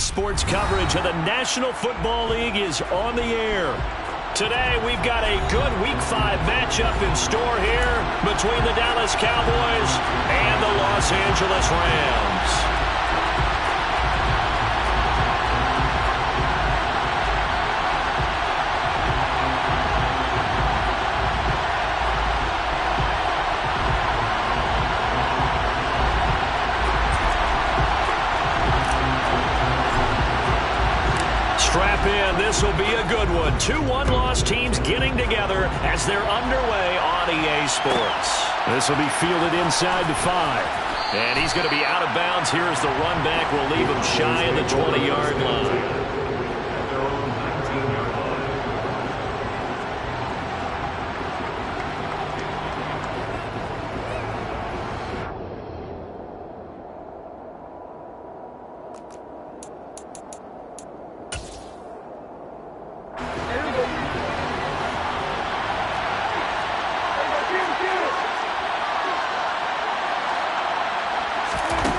Sports coverage of the National Football League is on the air. Today, we've got a good Week 5 matchup in store here between the Dallas Cowboys and the Los Angeles Rams. Strap in. This will be a good one. 2 one-loss teams getting together as they're underway on EA Sports. This will be fielded inside the 5. And he's going to be out of bounds here as the run back will leave him shy of the 20-yard line.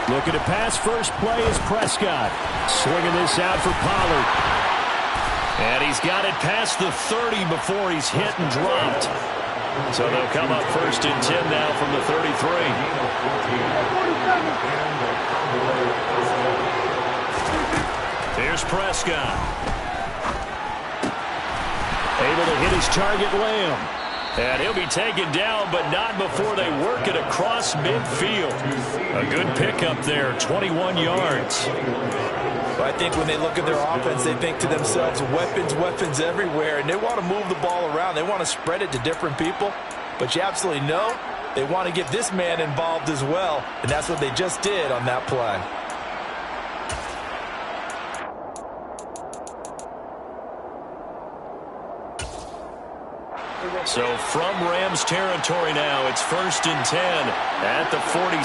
Looking to pass. First play is Prescott. Swinging this out for Pollard. And he's got it past the 30 before he's hit and dropped. So they'll come up 1st and 10 now from the 33. Here's Prescott. Able to hit his target, Lamb. And he'll be taken down, but not before they work it across midfield. A good pickup there, 21 yards. Well, I think when they look at their offense, they think to themselves, weapons, weapons everywhere, and they want to move the ball around. They want to spread it to different people, but you absolutely know they want to get this man involved as well, and that's what they just did on that play. So from Rams territory now, it's 1st and 10 at the 46.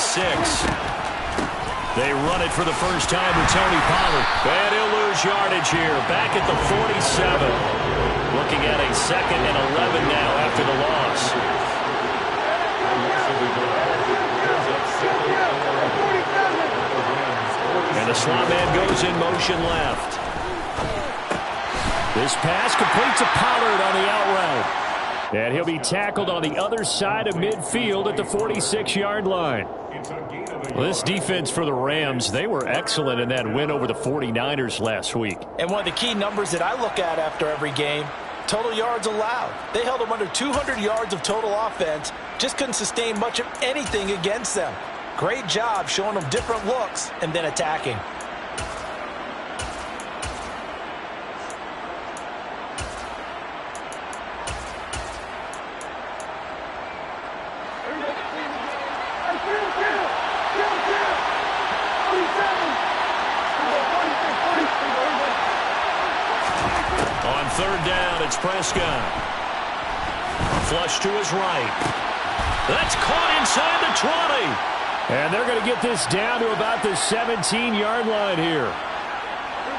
They run it for the first time with Tony Pollard. And he'll lose yardage here, back at the 47. Looking at a 2nd and 11 now after the loss. And the slot man goes in motion left. This pass complete to Pollard on the out route. And he'll be tackled on the other side of midfield at the 46-yard line. Well, this defense for the Rams, they were excellent in that win over the 49ers last week. And one of the key numbers that I look at after every game, total yards allowed. They held them under 200 yards of total offense, just couldn't sustain much of anything against them. Great job showing them different looks and then attacking. It's Prescott. Flush to his right. That's caught inside the 20. And they're going to get this down to about the 17-yard line here.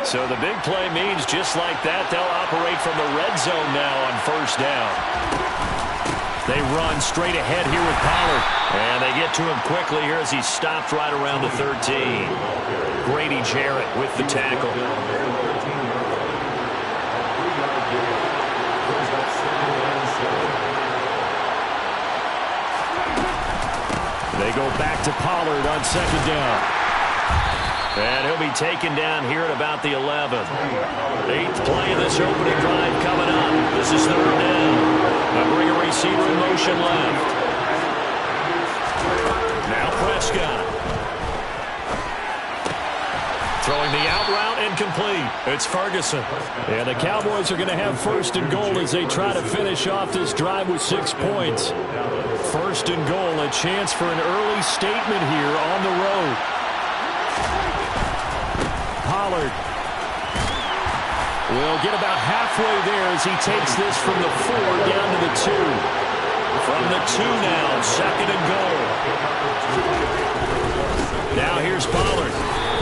So the big play means just like that, they'll operate from the red zone now on 1st down. They run straight ahead here with Pollard. And they get to him quickly here as he's stopped right around the 13. Grady Jarrett with the tackle. They go back to Pollard on 2nd down. And he'll be taken down here at about the 11. 8th play of this opening drive coming up. This is 3rd down. They'll bring a receiver in motion left. Now Prescott. Throwing the out route and complete. It's Ferguson. And the Cowboys are going to have 1st and goal as they try to finish off this drive with 6 points. 1st and goal, a chance for an early statement here on the road. Pollard will get about halfway there as he takes this from the 4 down to the 2. From the 2 now, 2nd and goal. Now here's Pollard.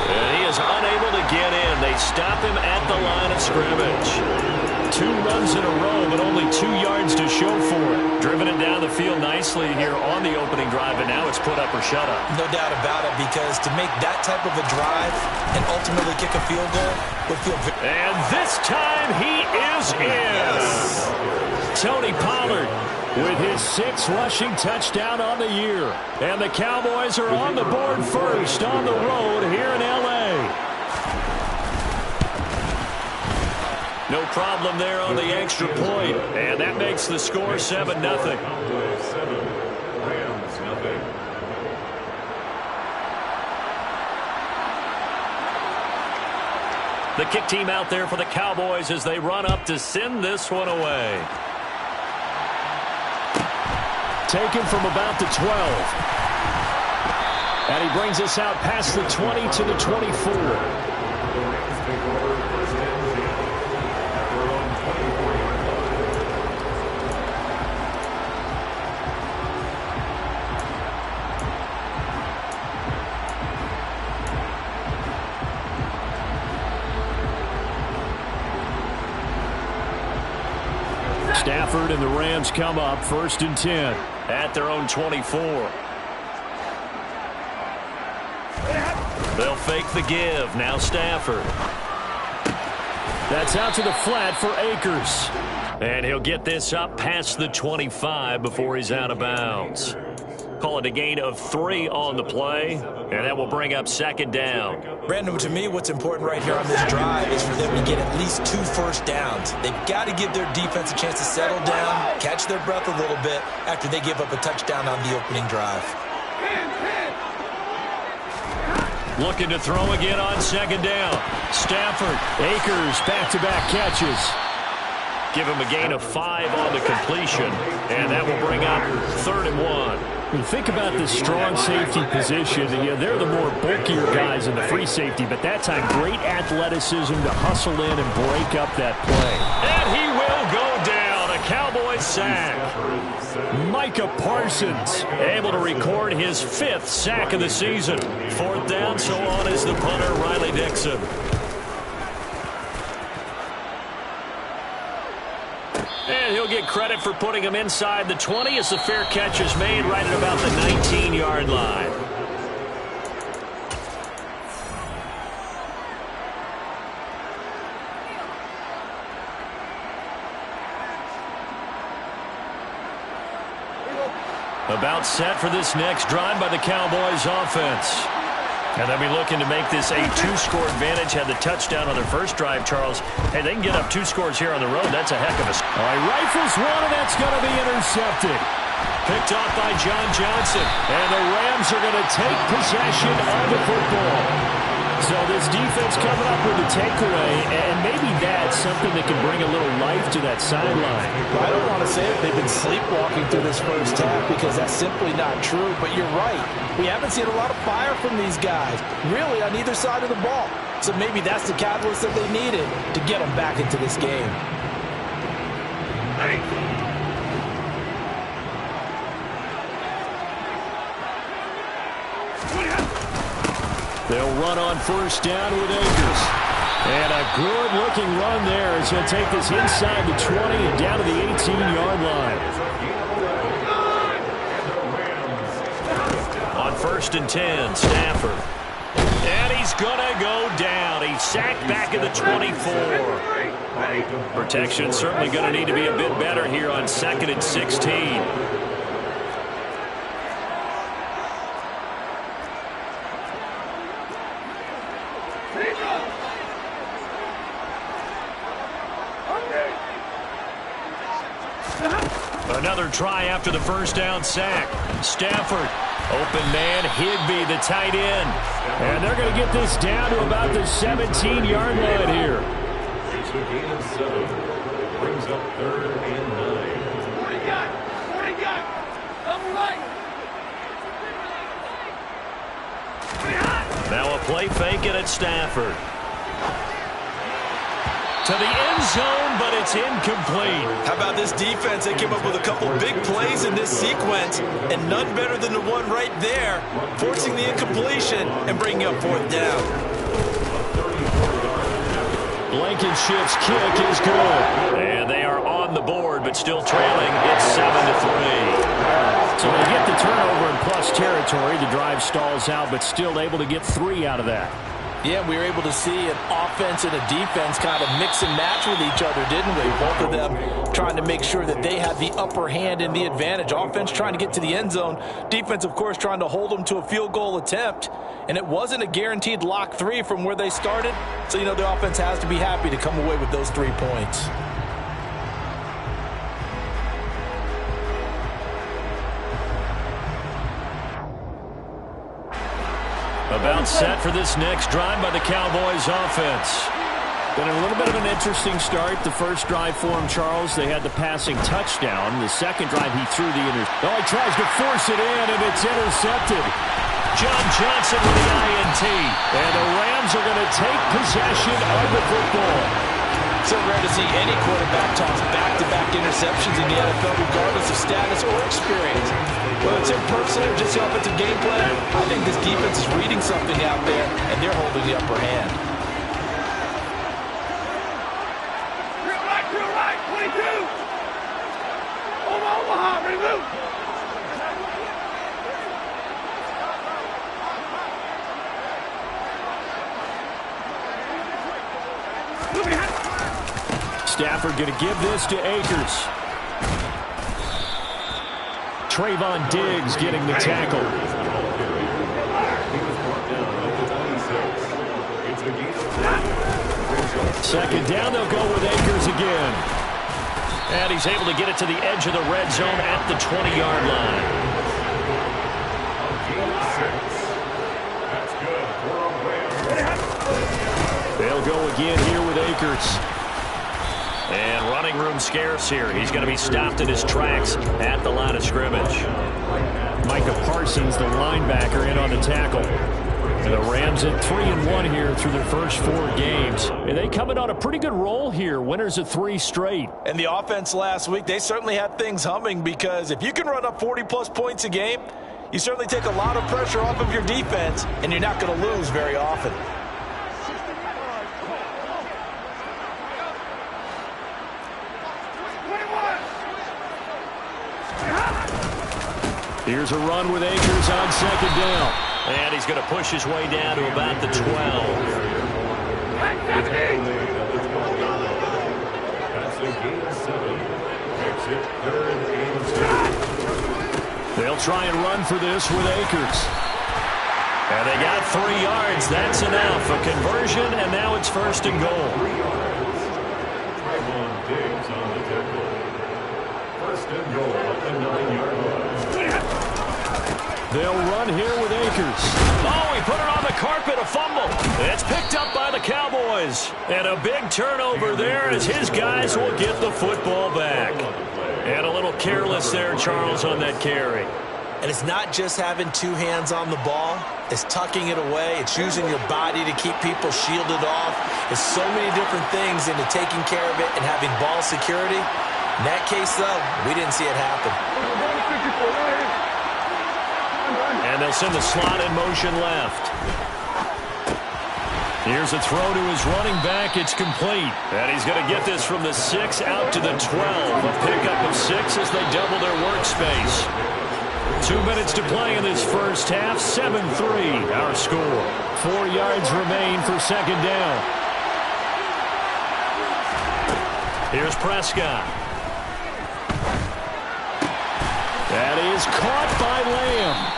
And he is unable to get in. They they stop him at the line of scrimmage. 2 runs in a row, but only 2 yards to show for it. Driven it down the field nicely here on the opening drive, and now it's put up or shut up. No doubt about it, because to make that type of a drive and ultimately kick a field goal would feel very... And this time he is in. Yes. Tony Pollard with his 6th rushing touchdown on the year. And the Cowboys are on the board first on the road here in L.A. No problem there on the extra point. And that makes the score 7-0. The kick team out there for the Cowboys as they run up to send this one away. Taken from about the 12. And he brings us out past the 20 to the 24. Stafford and the Rams come up 1st and 10 at their own 24. They'll fake the give. Now Stafford. That's out to the flat for Akers. And he'll get this up past the 25 before he's out of bounds. Call it a gain of 3 on the play, and that will bring up 2nd down. Brandon, to me, what's important right here on this drive is for them to get at least 2 first downs. They've got to give their defense a chance to settle down, catch their breath a little bit after they give up a touchdown on the opening drive. Looking to throw again on 2nd down. Stafford, Akers, back-to-back catches. Give him a gain of 5 on the completion, and that will bring up 3rd and 1. When you think about this strong safety position, they're the more bulkier guys in the free safety, but that time great athleticism to hustle in and break up that play. And he will go down. A Cowboys sack. Micah Parsons able to record his 5th sack of the season. 4th down, so on is the punter, Riley Dixon. And he'll get credit for putting him inside the 20 as the fair catch is made right at about the 19-yard line. About set for this next drive by the Cowboys offense. And they'll be looking to make this a 2-score advantage. Had the touchdown on their first drive, Charles. Hey, they can get up 2 scores here on the road. That's a heck of a... All right, rifles one, and that's going to be intercepted. Picked off by John Johnson. And the Rams are going to take possession of the football. So this defense coming up with a takeaway, and maybe that's something that can bring a little life to that sideline. I don't want to say that they've been sleepwalking through this first half because that's simply not true, but you're right. We haven't seen a lot of fire from these guys, really, on either side of the ball. So maybe that's the catalyst that they needed to get them back into this game. They'll run on 1st down with Akers. And a good-looking run there as he'll take this inside the 20 and down to the 18-yard line. On 1st and 10, Stafford. And he's going to go down. He's sacked back at the 24. Protection certainly going to need to be a bit better here on 2nd and 16. Another try after the 1st down sack. Stafford, open man, Higbee, the tight end. And they're going to get this down to about the 17-yard line here. It's a gain of 7. Brings up 3rd and 9. 40 yard. Now a play fake it at Stafford. To the end zone, but it's incomplete. How about this defense? They came up with a couple big plays in this sequence, and none better than the one right there, forcing the incompletion and bringing up 4th down. Blankenship's kick is good. And they are on the board, but still trailing. It's 7-3. So they get the turnover in plus territory. The drive stalls out, but still able to get 3 out of that. Yeah, we were able to see an offense and a defense kind of mix and match with each other, didn't we? Both of them trying to make sure that they had the upper hand and the advantage. Offense trying to get to the end zone. Defense, of course, trying to hold them to a field goal attempt. And it wasn't a guaranteed lock 3 from where they started. So, you know, the offense has to be happy to come away with those 3 points. About set for this next drive by the Cowboys offense. Been a little bit of an interesting start. The first drive for him, Charles, they had the passing touchdown. The second drive, he threw the interception. Oh, he tries to force it in, and it's intercepted. John Johnson with the INT. And the Rams are going to take possession of the football. So rare to see any quarterback toss back-to-back interceptions in the NFL, regardless of status or experience. Whether it's impersonal or just the offensive game plan, I think this defense is reading something out there, and they're holding the upper hand. Real right, 22! Omaha, remove! Stafford going to give this to Akers. Trayvon Diggs getting the tackle. Second down, they'll go with Akers again. And he's able to get it to the edge of the red zone at the 20-yard line. They'll go again here with Akers. And running room scarce here. He's going to be stopped in his tracks at the line of scrimmage. Micah Parsons, the linebacker, in on the tackle. And the Rams at 3-1 here through their first 4 games. And they coming on a pretty good roll here. Winners of 3 straight. And the offense last week, they certainly had things humming, because if you can run up 40-plus points a game, you certainly take a lot of pressure off of your defense, and you're not going to lose very often. Here's a run with Akers on second down. And he's going to push his way down to about the 12. They'll try and run for this with Akers. And they got 3 yards. That's enough. A conversion, and now it's first and goal. First and goal at the 9-yard line. They'll run here with Akers. Oh, he put it on the carpet, a fumble. It's picked up by the Cowboys. And a big turnover there as his guys will get the football back. And a little careless there, Charles, on that carry. And it's not just having 2 hands on the ball. It's tucking it away. It's using your body to keep people shielded off. It's so many different things into taking care of it and having ball security. In that case, though, we didn't see it happen. And they'll send the slot in motion left. Here's a throw to his running back. It's complete. And he's going to get this from the 6 out to the 12. A pickup of 6 as they double their workspace. 2 minutes to play in this first half. 7-3 our score. 4 yards remain for second down. Here's Prescott. That is caught by Lamb.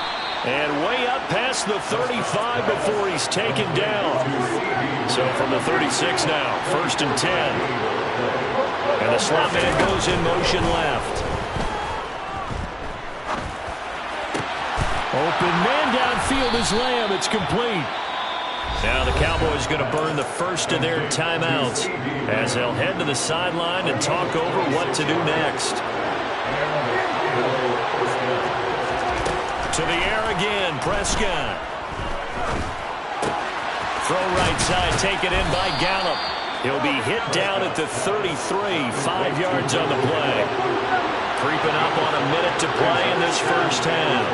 And way up past the 35 before he's taken down. So from the 36 now, first and 10. And the slot man goes in motion left. Open man downfield is Lamb. It's complete. Now the Cowboys going to burn the first of their timeouts as they'll head to the sideline and talk over what to do next. To the air again, Prescott. Throw right side, taken in by Gallup. He'll be hit down at the 33, 5 yards on the play. Creeping up on a minute to play in this first half.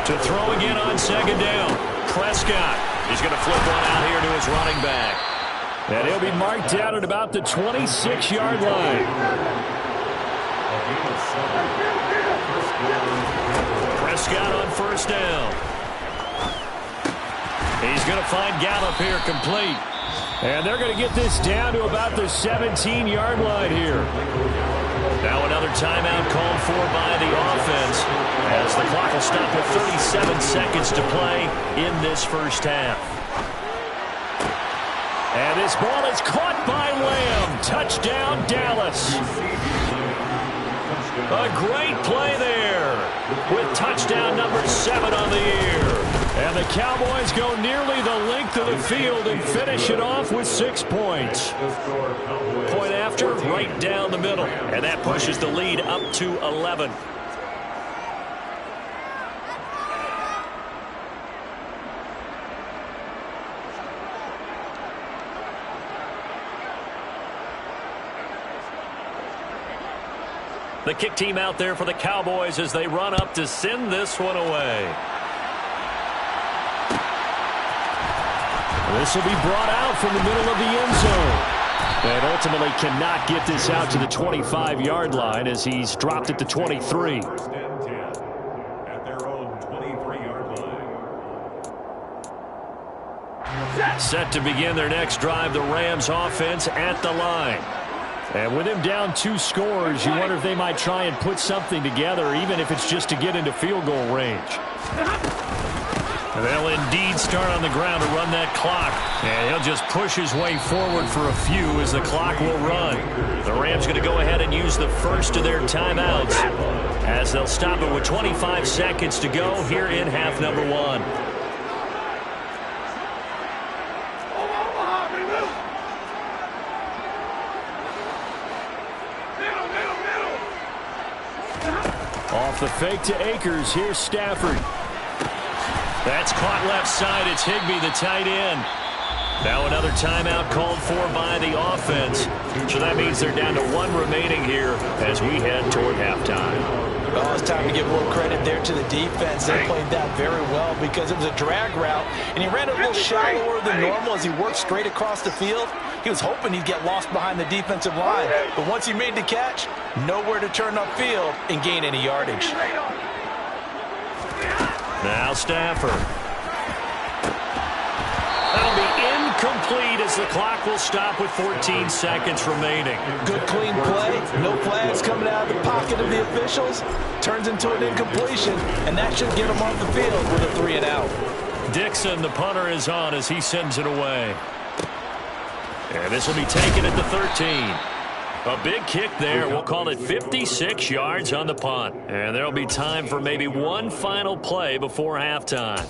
To throw again on second down, Prescott. He's going to flip one out here to his running back. And he'll be marked down at about the 26-yard line. Prescott on first down. He's going to find Gallup here complete. And they're going to get this down to about the 17-yard line here. Now another timeout called for by the offense as the clock will stop with 37 seconds to play in this first half. And this ball is caught by Lamb. Touchdown, Dallas. A great play there with touchdown number 7 on the year. And the Cowboys go nearly the length of the field and finish it off with 6 points. Point after, right down the middle. And that pushes the lead up to 11. The kick team out there for the Cowboys as they run up to send this one away. This will be brought out from the middle of the end zone. And ultimately cannot get this out to the 25-yard line as he's dropped at the 23. First and 10 at their own 23-yard line. Set to begin their next drive, the Rams offense at the line. And with him down 2 scores, you wonder if they might try and put something together, even if it's just to get into field goal range. They'll indeed start on the ground to run that clock. And he'll just push his way forward for a few as the clock will run. The Rams going to go ahead and use the first of their timeouts as they'll stop it with 25 seconds to go here in half number 1. Off the fake to Akers. Here's Stafford. That's caught left side. It's Higbee, the tight end. Now another timeout called for by the offense. So that means they're down to 1 remaining here as we head toward halftime. Well, it's time to give more credit there to the defense. They played that very well because it was a drag route, and he ran it a little shallower than normal as he worked straight across the field. He was hoping he'd get lost behind the defensive line, but once he made the catch, nowhere to turn upfield and gain any yardage. Now Stafford. That'll be incomplete as the clock will stop with 14 seconds remaining. Good clean play. No flags coming out of the pocket of the officials. Turns into an incompletion, and that should get him off the field with a 3 and out. Dixon, the punter, is on as he sends it away. And this will be taken at the 13. A big kick there. We'll call it 56 yards on the punt. And there'll be time for maybe one final play before halftime.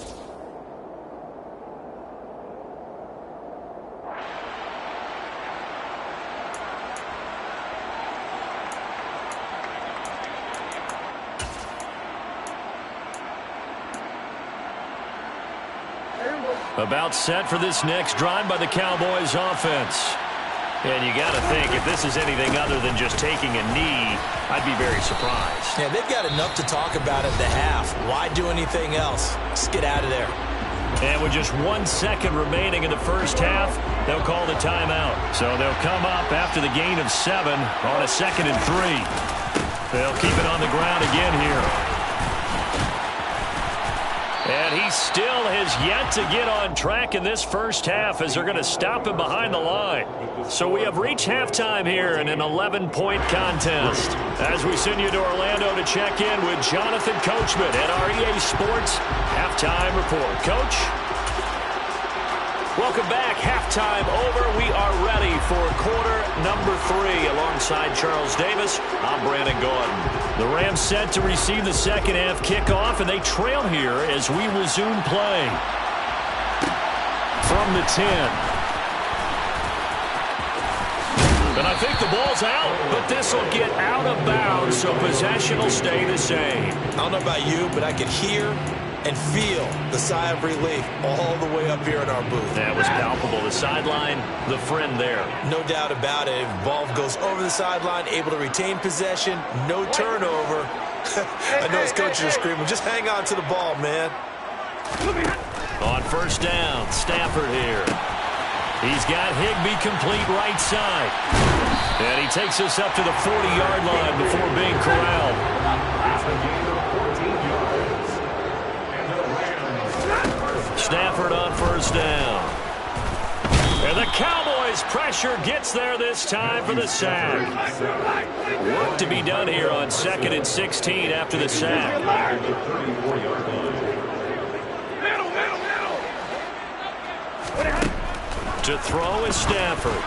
About set for this next drive by the Cowboys offense. And you got to think, if this is anything other than just taking a knee, I'd be very surprised. Yeah, they've got enough to talk about at the half. Why do anything else? Just get out of there. And with just 1 second remaining in the first half, they'll call the timeout. So they'll come up after the gain of 7 on a 2nd and 3. They'll keep it on the ground again here. And he still has yet to get on track in this first half as they're going to stop him behind the line. So we have reached halftime here in an 11-point contest. As we send you to Orlando to check in with Jonathan Coachman at our EA Sports Halftime Report. Coach? Welcome back. Halftime over. We are ready for quarter number 3. Alongside Charles Davis, I'm Brandon Gordon. The Rams set to receive the second half kickoff, and they trail here as we resume play. From the 10. And I think the ball's out, but this will get out of bounds, so possession will stay the same. I don't know about you, but I could hear and feel the sigh of relief all the way up here in our booth. That was palpable. The sideline, the friend there. No doubt about it. Ball goes over the sideline, able to retain possession, no turnover. I know his coaches are screaming, just hang on to the ball, man. On first down, Stafford here. He's got Higbee complete right side. And he takes us up to the 40-yard line before being corralled. It's a gain of 14 yards. And the Rams. Stafford on first down. And the Cowboys' pressure gets there this time for the sack. Work to be done here on 2nd and 16 after the sack. The 34-yard line. To throw is Stafford.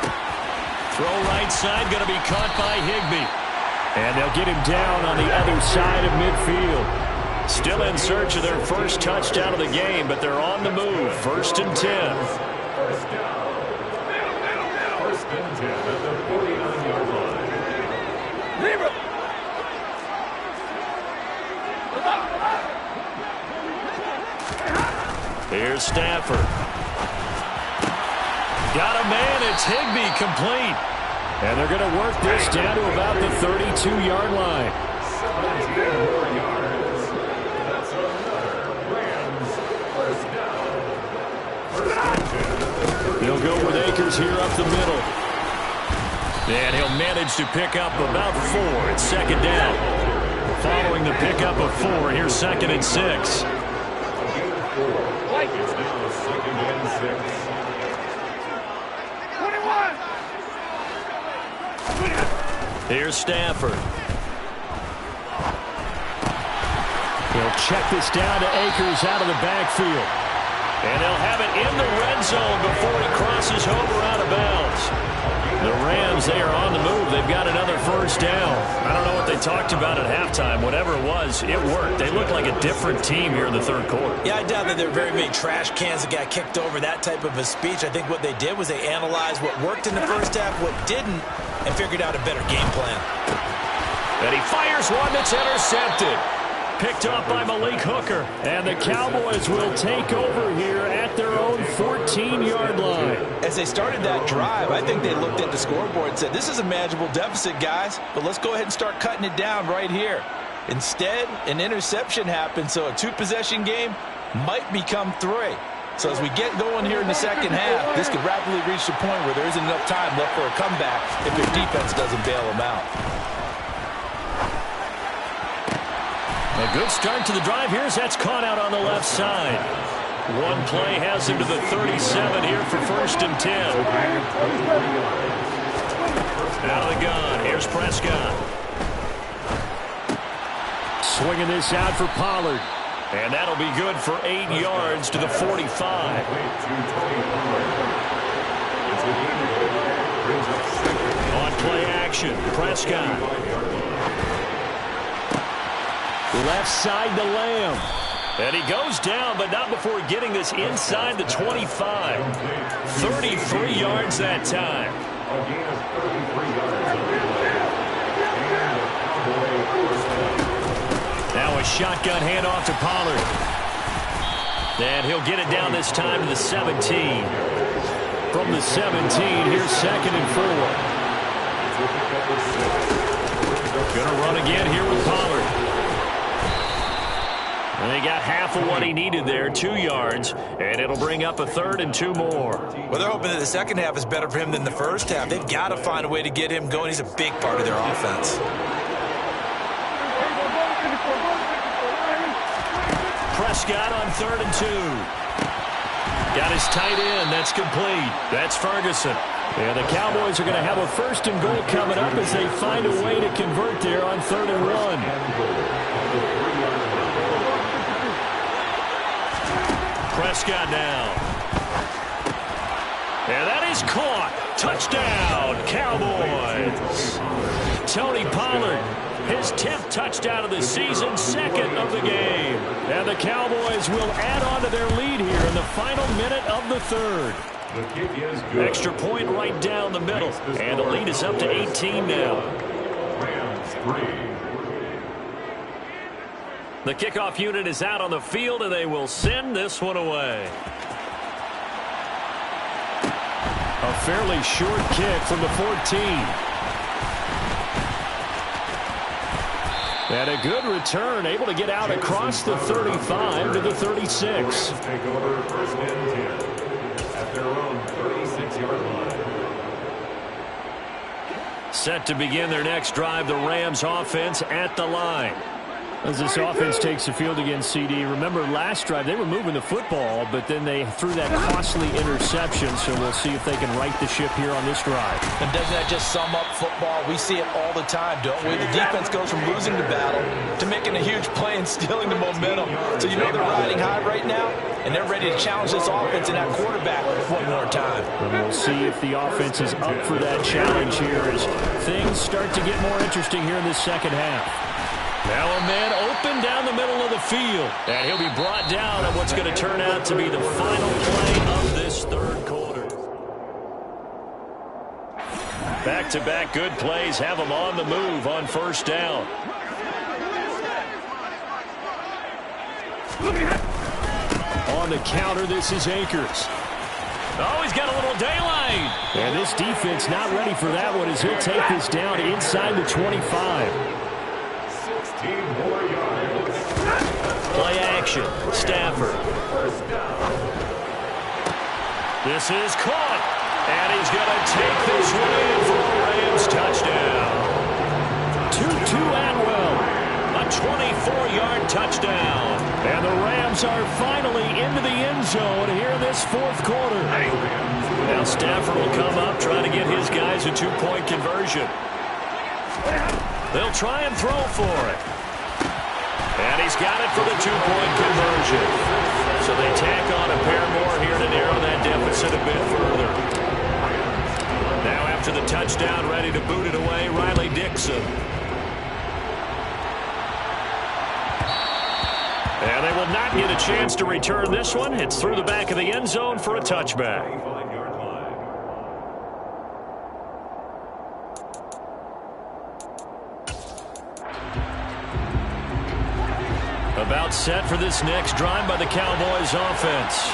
Throw right side, going to be caught by Higbee. And they'll get him down on the other side of midfield. Still in search of their first touchdown of the game, but they're on the move. 1st and 10. First down. 1st and 10 at the 49-yard line. Here's Stafford. Got a man. It's Higbee complete. And they're going to work this down to about the 32-yard line. 17 more yards. That's another Rams first down. 1st and 10. He'll go with Akers here up the middle. And he'll manage to pick up about 4 at 2nd down. Following the pickup of 4, here's 2nd and 6. A gain of 4. It's now 2nd and 6. Here's Stafford. He'll check this down to Akers out of the backfield. And they'll have it in the red zone before he crosses over out of bounds. The Rams, they are on the move. They've got another first down. I don't know what they talked about at halftime. Whatever it was, it worked. They look like a different team here in the 3rd quarter. Yeah, I doubt that there are very many trash cans that got kicked over, that type of a speech. I think what they did was they analyzed what worked in the first half, what didn't, and figured out a better game plan. And he fires one that's intercepted. Picked off by Malik Hooker. And the Cowboys will take over here at their own 14-yard line. As they started that drive, I think they looked at the scoreboard and said, this is a manageable deficit, guys, but let's go ahead and start cutting it down right here. Instead, an interception happened, so a 2-possession game might become 3. So as we get going here in the second half, this could rapidly reach the point where there isn't enough time left for a comeback if their defense doesn't bail them out. A good start to the drive. Here's that's caught out on the left side. One play has him to the 37 here for 1st and 10. Out of the gun. Here's Prescott. Swinging this out for Pollard. And that'll be good for 8 yards to the 45. On play action, Prescott. Left side to Lamb. And he goes down, but not before getting this inside the 25. 33 yards that time. Now a shotgun handoff to Pollard. And he'll get it down this time to the 17. From the 17, here's 2nd and 4. Gonna run again here with Pollard. And they got half of what he needed there, 2 yards, and it'll bring up a 3rd and 2 more. Well, they're hoping that the second half is better for him than the first half. They've got to find a way to get him going. He's a big part of their offense. Prescott on 3rd and 2. Got his tight end. That's complete. That's Ferguson. And the Cowboys are going to have a 1st and goal coming up as they find a way to convert there on 3rd and 1. Prescott now. And that is caught. Touchdown, Cowboys. Tony Pollard, his 10th touchdown of the season, 2nd of the game. And the Cowboys will add on to their lead here in the final minute of the 3rd. The kick is good. Extra point right down the middle. And the lead is up to 18 now. Rams 3. The kickoff unit is out on the field, and they will send this one away. A fairly short kick from the 14. And a good return, able to get out across the 35 to the 36. Take over 1st and 10 at their own 36-yard Set to begin their next drive, the Rams offense at the line. As this offense takes the field against CD, remember last drive they were moving the football, but then they threw that costly interception, so we'll see if they can right the ship here on this drive. And doesn't that just sum up football? We see it all the time, don't we? The defense goes from losing the battle to making a huge play and stealing the momentum. So you know they're riding high right now, and they're ready to challenge this offense and that quarterback one more time. And we'll see if the offense is up for that challenge here as things start to get more interesting here in this second half. Now a man open down the middle of the field. And he'll be brought down at what's going to turn out to be the final play of this third quarter. Back-to-back good plays have them on the move on first down. On the counter, this is Akers. Oh, he's got a little daylight. And this defense not ready for that one as he'll take this down inside the 25. Play action. Stafford. This is caught. And he's going to take this one in for a Rams touchdown. Tutu Atwell. A 24-yard touchdown. And the Rams are finally into the end zone here in this fourth quarter. Now Stafford will come up trying to get his guys a two-point conversion. They'll try and throw for it. And he's got it for the two-point conversion. So they tack on a pair more here to narrow that deficit a bit further. Now after the touchdown, ready to boot it away, Riley Dixon. And they will not get a chance to return this one. It's through the back of the end zone for a touchback. About set for this next drive by the Cowboys offense.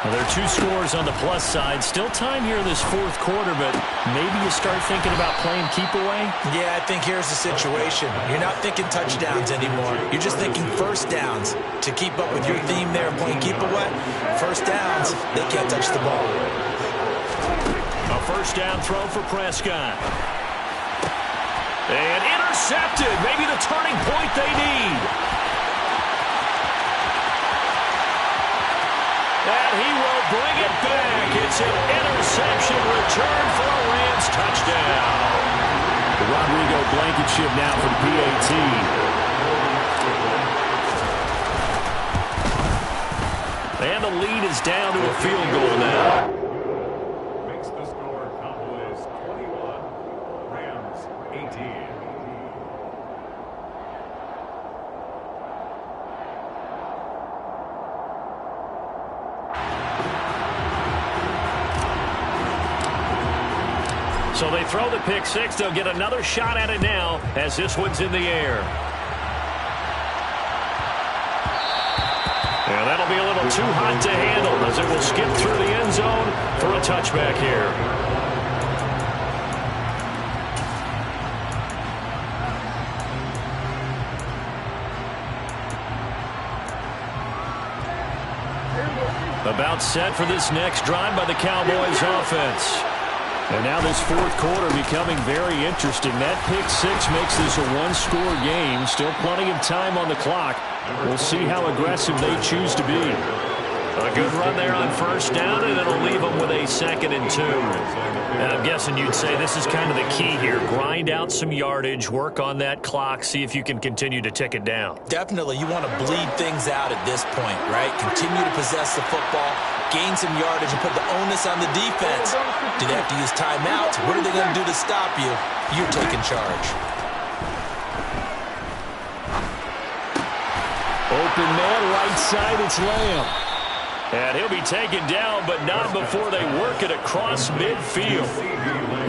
Well, there are two scores on the plus side. Still time here in this fourth quarter, but maybe you start thinking about playing keep away? Yeah, I think here's the situation. You're not thinking touchdowns anymore. You're just thinking first downs. To keep up with your theme there of playing keep away, first downs, they can't touch the ball. A first down throw for Prescott. And intercepted. Maybe the turning point they need. And he will bring it back. It's an interception return for a Rams touchdown. The Rodrigo Blankenship now for the PAT. And the lead is down to a field goal now. Makes the score Cowboys 21, Rams 18. So they throw the pick six. They'll get another shot at it now as this one's in the air. And that'll be a little too hot to handle as it will skip through the end zone for a touchback here. About set for this next drive by the Cowboys offense. And now this fourth quarter becoming very interesting. That pick six makes this a one-score game. Still plenty of time on the clock. We'll see how aggressive they choose to be. A good run there on first down, and it'll leave them with a 2nd and 2. And I'm guessing you'd say this is kind of the key here. Grind out some yardage, work on that clock, see if you can continue to tick it down. Definitely, you want to bleed things out at this point, right? Continue to possess the football, gain some yardage, and put the onus on the defense. Do they have to use timeouts? What are they going to do to stop you? You're taking charge. Open man, right side, it's Lamb. And he'll be taken down, but not before they work it across midfield.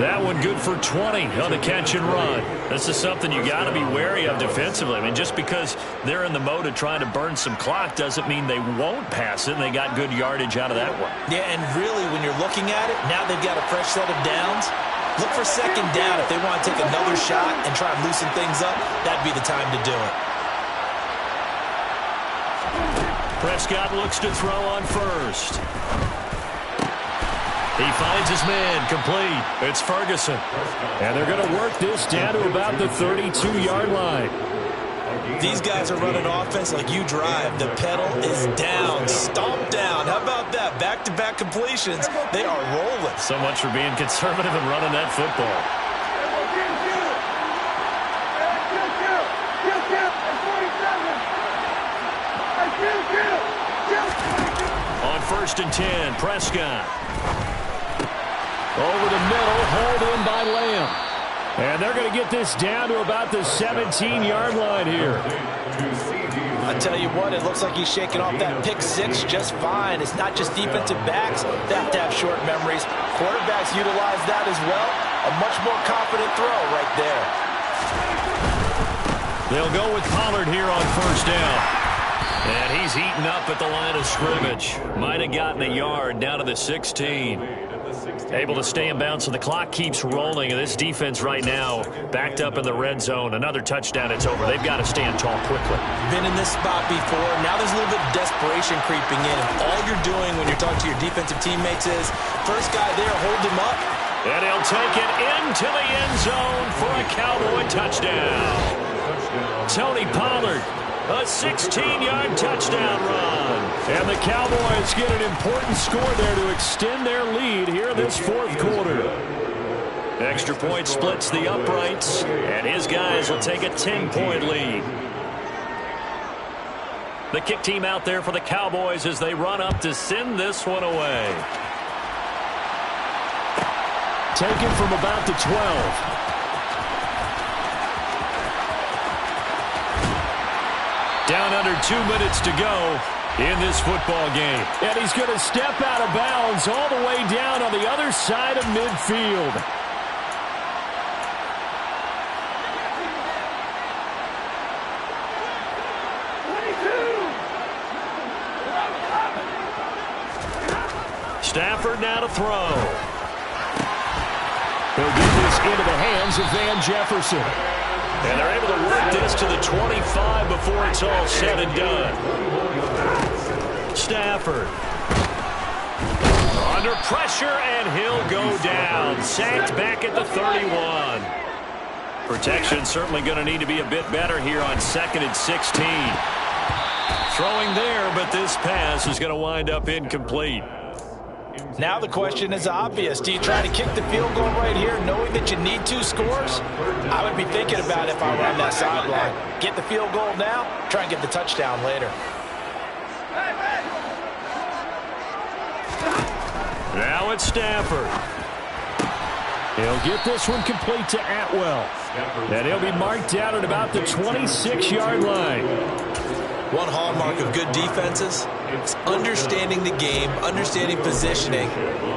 That one good for 20 on the catch and run. This is something you got to be wary of defensively. I mean, just because they're in the mode of trying to burn some clock doesn't mean they won't pass it, and they got good yardage out of that one. Yeah, and really, when you're looking at it, now they've got a fresh set of downs. Look for second down. If they want to take another shot and try and loosen things up, that'd be the time to do it. Prescott looks to throw on first. He finds his man, complete. It's Ferguson. And they're going to work this down to about the 32-yard line. These guys are running offense like you drive. The pedal is down, stomped down. How about that? Back-to-back completions. They are rolling. So much for being conservative and running that football. On 1st and 10, Prescott. Over the middle, hauled in by Lamb. And they're going to get this down to about the 17-yard line here. I tell you what, it looks like he's shaking off that pick six just fine. It's not just defensive backs that have to have short memories. Quarterbacks utilize that as well. A much more confident throw right there. They'll go with Pollard here on 1st down. And he's eaten up at the line of scrimmage. Might have gotten a yard down to the 16. Able to stay in bounds, so the clock keeps rolling. And this defense right now backed up in the red zone. Another touchdown, it's over. They've got to stand tall quickly. Been in this spot before. Now there's a little bit of desperation creeping in. And all you're doing when you're talking to your defensive teammates is, first guy there, hold him up. And he'll take it into the end zone for a Cowboy touchdown. Tony Pollard. A 16-yard touchdown run. And the Cowboys get an important score there to extend their lead here in this 4th quarter. Extra point splits the uprights, and his guys will take a 10-point lead. The kick team out there for the Cowboys as they run up to send this one away. Taken from about the 12. Down under 2 minutes to go in this football game. And he's going to step out of bounds all the way down on the other side of midfield. Stafford now to throw. He'll get this into the hands of Van Jefferson. And they're able to work this to the 25 before it's all said and done. Stafford. Under pressure, and he'll go down. Sacked back at the 31. Protection certainly going to need to be a bit better here on 2nd and 16. Throwing there, but this pass is going to wind up incomplete. Now the question is obvious. Do you try to kick the field goal right here knowing that you need 2 scores? I would be thinking about it if I were on that sideline. Get the field goal now, try and get the touchdown later. Now it's Stafford. He'll get this one complete to Atwell. And he'll be marked down at about the 26-yard line. One hallmark of good defenses is understanding the game, understanding positioning,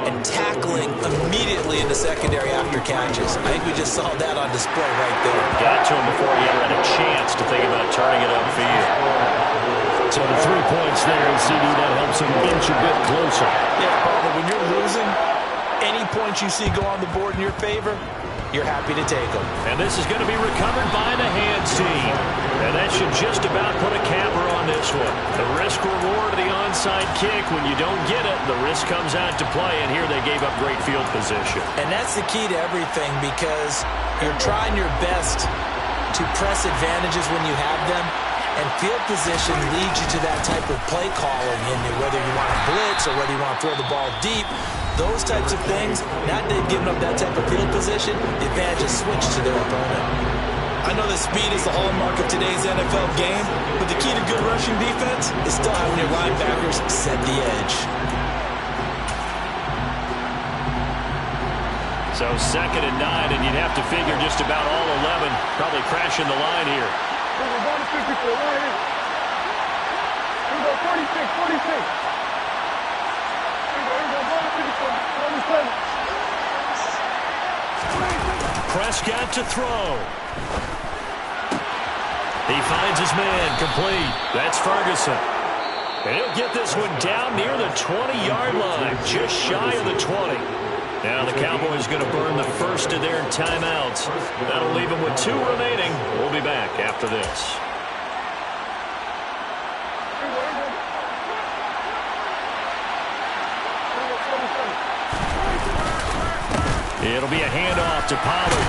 and tackling immediately in the secondary after catches. I think we just saw that on display right there. Got to him before he ever had a chance to think about turning it upfield. So the 3 points there, CD, that helps him inch a bit closer. Yeah, but when you're losing, any points you see go on the board in your favor, you're happy to take them. And this is going to be recovered by the hands team. And that should just about put a capper on this one. The risk-reward of the onside kick, when you don't get it, the risk comes out to play, and here they gave up great field position. And that's the key to everything, because you're trying your best to press advantages when you have them, and field position leads you to that type of play calling, in whether you want to blitz or whether you want to throw the ball deep. Those types of things, now they've given up that type of field position, the advantage is switched to their opponent. I know that speed is the hallmark of today's NFL game, but the key to good rushing defense is still having your linebackers set the edge. So 2nd and 9, and you'd have to figure just about all 11 probably crashing the line here. Prescott to throw. He finds his man, complete. That's Ferguson. And he'll get this one down near the 20-yard line, just shy of the 20. Now the Cowboys going to burn the first of their timeouts. That'll leave them with 2 remaining. We'll be back after this. It'll be a handoff to Pollard.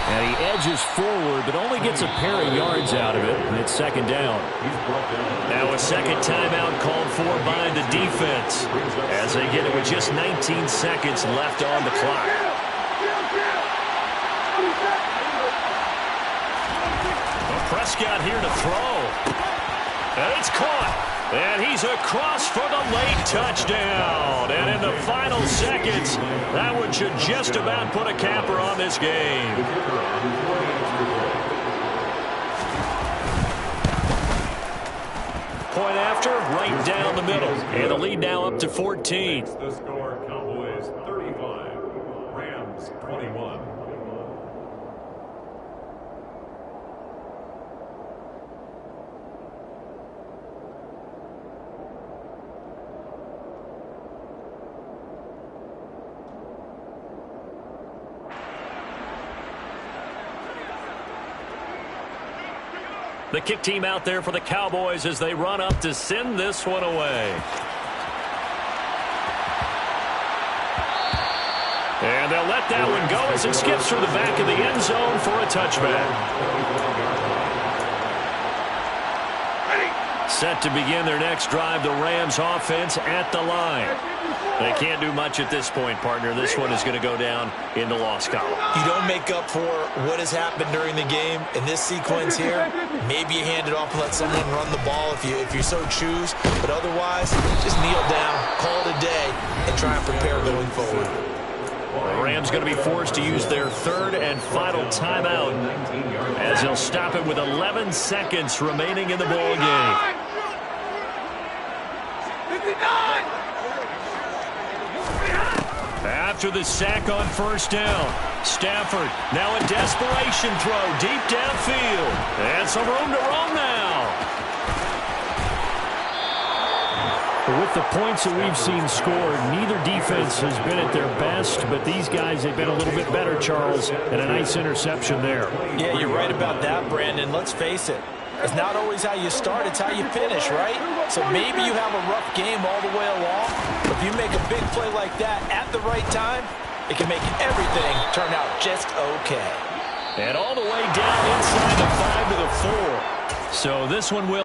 And he edges forward, but only gets a pair of yards out of it, and it's second down. Now a second timeout called for by the defense as they get it with just 19 seconds left on the clock. Well, Prescott here to throw. And it's caught. And he's across for the late touchdown. And in the final seconds, that one should just about put a capper on this game. Point after, right down the middle. And the lead now up to 14. The score, Cowboys 35, Rams 21. The kick team out there for the Cowboys as they run up to send this one away. And they'll let that one go as it skips through the back of the end zone for a touchback. Set to begin their next drive, the Rams offense at the line. They can't do much at this point, partner. This one is going to go down in the loss column. You don't make up for what has happened during the game. In this sequence here, maybe you hand it off and let someone run the ball if you so choose. But otherwise, just kneel down, call it a day, and try and prepare going forward. The Rams going to be forced to use their third and final timeout as they'll stop it with 11 seconds remaining in the ball game. 59! After the sack on first down, Stafford now a desperation throw deep downfield. And some room to roam now. With the points that we've seen scored, neither defense has been at their best, but these guys have been a little bit better, Charles, and a nice interception there. Yeah, you're right about that, Brandon. Let's face it. It's not always how you start, it's how you finish, right? So maybe you have a rough game all the way along, but if you make a big play like that at the right time, it can make everything turn out just okay. And all the way down inside the 5 to the 4. So this one will...